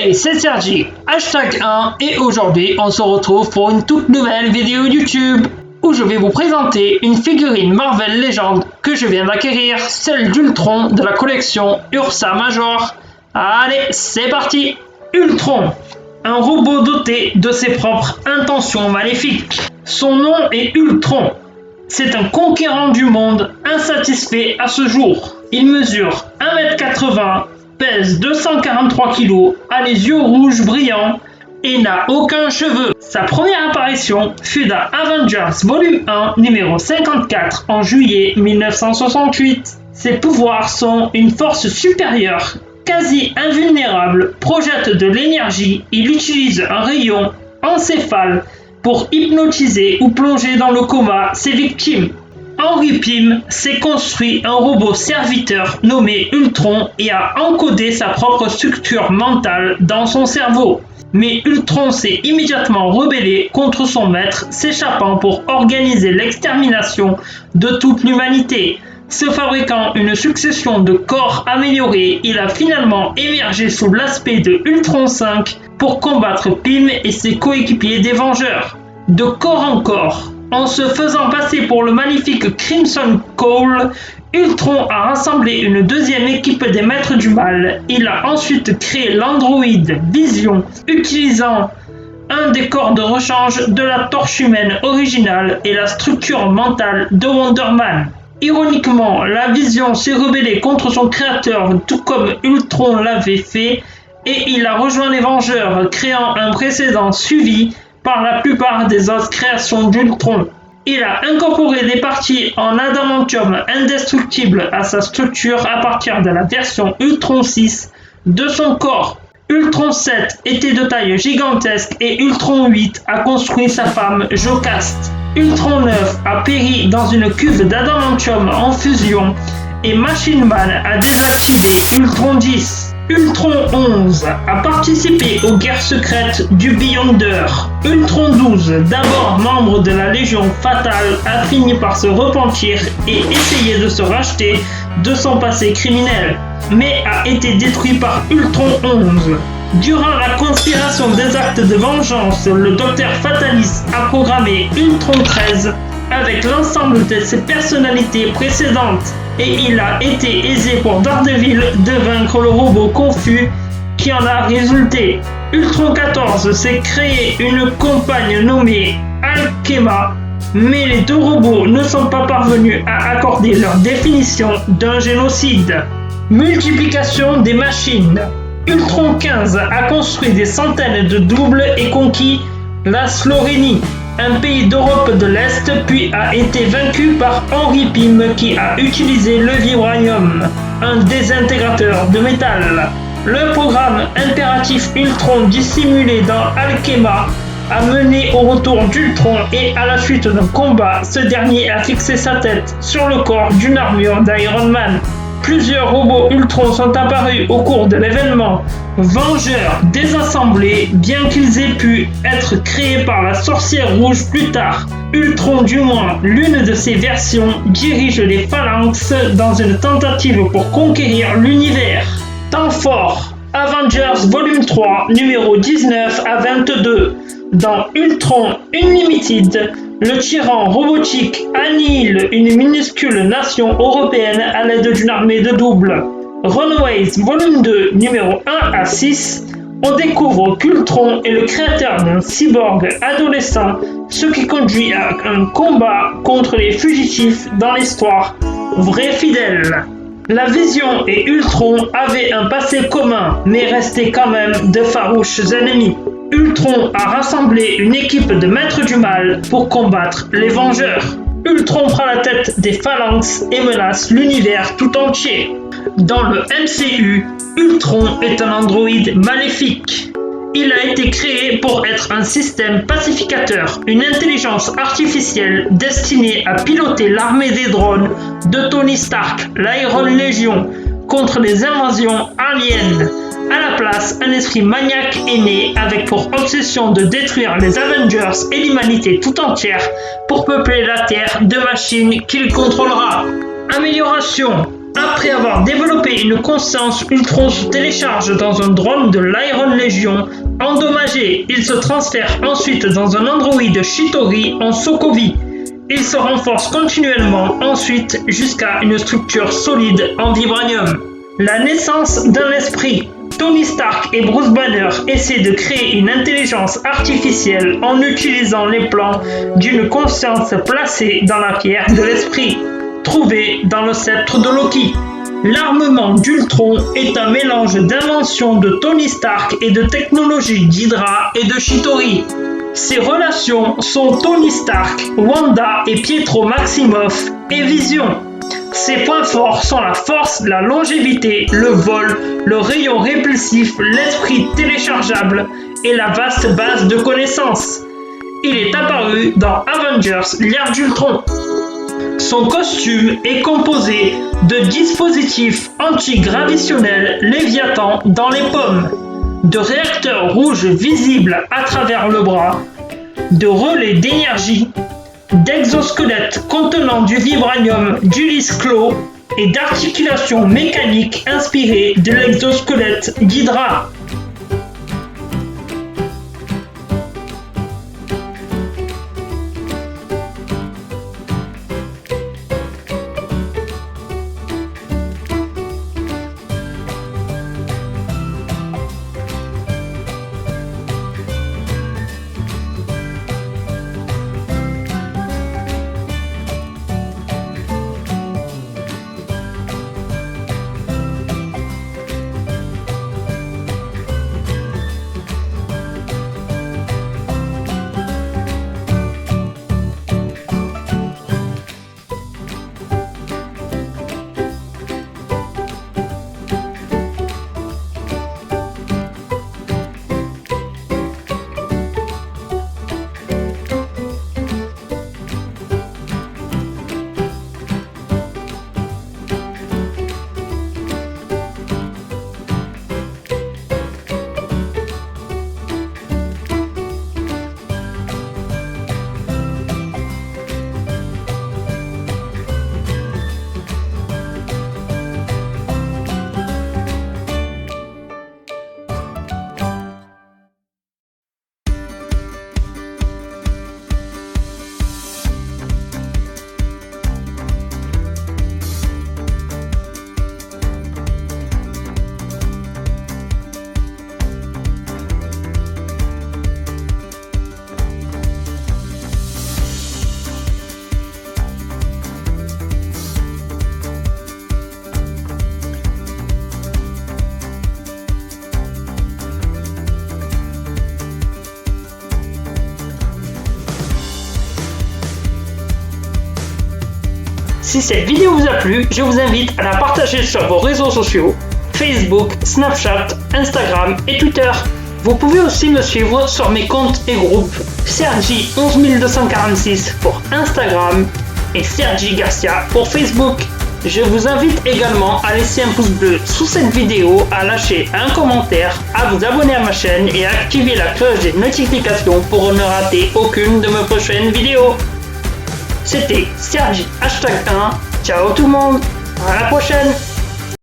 Hey, c'est Sergi, #1 et aujourd'hui on se retrouve pour une toute nouvelle vidéo YouTube où je vais vous présenter une figurine Marvel Legends que je viens d'acquérir, celle d'Ultron de la collection Ursa Major. Allez, c'est parti! Ultron, un robot doté de ses propres intentions maléfiques. Son nom est Ultron. C'est un conquérant du monde insatisfait à ce jour. Il mesure 1m80, pèse 243 kg, a les yeux rouges brillants et n'a aucun cheveu. Sa première apparition fut dans Avengers Volume 1, numéro 54 en juillet 1968. Ses pouvoirs sont une force supérieure, quasi invulnérable, projette de l'énergie, il utilise un rayon encéphale pour hypnotiser ou plonger dans le coma ses victimes. Henry Pym s'est construit un robot serviteur nommé Ultron et a encodé sa propre structure mentale dans son cerveau. Mais Ultron s'est immédiatement rebellé contre son maître, s'échappant pour organiser l'extermination de toute l'humanité. Se fabriquant une succession de corps améliorés, il a finalement émergé sous l'aspect de Ultron 5 pour combattre Pym et ses coéquipiers des Vengeurs. De corps en corps, en se faisant passer pour le maléfique Crimson Cole, Ultron a rassemblé une deuxième équipe des Maîtres du Mal. Il a ensuite créé l'androïde Vision, utilisant un des corps de rechange de la Torche humaine originale et la structure mentale de Wonder Man. Ironiquement, la Vision s'est rebellée contre son créateur tout comme Ultron l'avait fait et il a rejoint les Vengeurs, créant un précédent suivi par la plupart des autres créations d'Ultron. Il a incorporé des parties en adamantium indestructible à sa structure à partir de la version Ultron 6 de son corps. Ultron 7 était de taille gigantesque et Ultron 8 a construit sa femme Jocasta. Ultron 9 a péri dans une cuve d'adamantium en fusion et Machine Man a désactivé Ultron 10. Ultron 11 a participé aux guerres secrètes du Beyonder. Ultron 12, d'abord membre de la Légion Fatale, a fini par se repentir et essayer de se racheter de son passé criminel, mais a été détruit par Ultron 11. Durant la conspiration des actes de vengeance, le Docteur Fatalis a programmé Ultron 13 avec l'ensemble de ses personnalités précédentes et il a été aisé pour Daredevil de vaincre le robot confus qui en a résulté. Ultron 14 s'est créé une compagne nommée Alkema, mais les deux robots ne sont pas parvenus à accorder leur définition d'un génocide. Multiplication des machines. Ultron 15 a construit des centaines de doubles et conquis la Slovénie, un pays d'Europe de l'Est, puis a été vaincu par Henry Pym qui a utilisé le vibranium, un désintégrateur de métal. Le programme impératif Ultron dissimulé dans Alkema a mené au retour d'Ultron et à la suite d'un combat, ce dernier a fixé sa tête sur le corps d'une armure d'Iron Man. Plusieurs robots Ultron sont apparus au cours de l'événement. Vengeurs désassemblés, bien qu'ils aient pu être créés par la Sorcière Rouge plus tard. Ultron, du moins l'une de ses versions, dirige les Phalanx dans une tentative pour conquérir l'univers. Temps fort. Avengers Volume 3, numéro 19 à 22. Dans Ultron Unlimited, le tyran robotique annihile une minuscule nation européenne à l'aide d'une armée de doubles. Runaways Volume 2, numéro 1 à 6, on découvre qu'Ultron est le créateur d'un cyborg adolescent, ce qui conduit à un combat contre les fugitifs dans l'histoire. Vrai fidèle. La Vision et Ultron avaient un passé commun, mais restaient quand même de farouches ennemis. Ultron a rassemblé une équipe de Maîtres du Mal pour combattre les Vengeurs. Ultron prend la tête des Phalanx et menace l'univers tout entier. Dans le MCU, Ultron est un androïde maléfique. Il a été créé pour être un système pacificateur, une intelligence artificielle destinée à piloter l'armée des drones de Tony Stark, l'Iron Legion, contre les invasions aliens. À la place, un esprit maniaque est né avec pour obsession de détruire les Avengers et l'humanité tout entière pour peupler la Terre de machines qu'il contrôlera. Amélioration. Après avoir développé une conscience, Ultron se télécharge dans un drone de l'Iron Legion. Endommagé, il se transfère ensuite dans un androïde Chitauri en Sokovie. Il se renforce continuellement ensuite jusqu'à une structure solide en vibranium. La naissance d'un esprit. Tony Stark et Bruce Banner essaient de créer une intelligence artificielle en utilisant les plans d'une conscience placée dans la pierre de l'esprit, trouvée dans le sceptre de Loki. L'armement d'Ultron est un mélange d'inventions de Tony Stark et de technologies d'Hydra et de Chitauri. Ses relations sont Tony Stark, Wanda et Pietro Maximoff et Vision. Ses points forts sont la force, la longévité, le vol, le rayon répulsif, l'esprit téléchargeable et la vaste base de connaissances. Il est apparu dans Avengers, l'ère d'Ultron. Son costume est composé de dispositifs antigravitationnels Léviathan dans les pommes, de réacteurs rouges visibles à travers le bras, de relais d'énergie, d'exosquelettes contenant du vibranium d'Ulysse Klaue et d'articulations mécaniques inspirées de l'exosquelette d'Hydra. Si cette vidéo vous a plu, je vous invite à la partager sur vos réseaux sociaux, Facebook, Snapchat, Instagram et Twitter. Vous pouvez aussi me suivre sur mes comptes et groupes Sergi 11246 pour Instagram et Sergi Garcia pour Facebook. Je vous invite également à laisser un pouce bleu sous cette vidéo, à lâcher un commentaire, à vous abonner à ma chaîne et à activer la cloche des notifications pour ne rater aucune de mes prochaines vidéos. C'était Sergi #1. Ciao tout le monde, à la prochaine.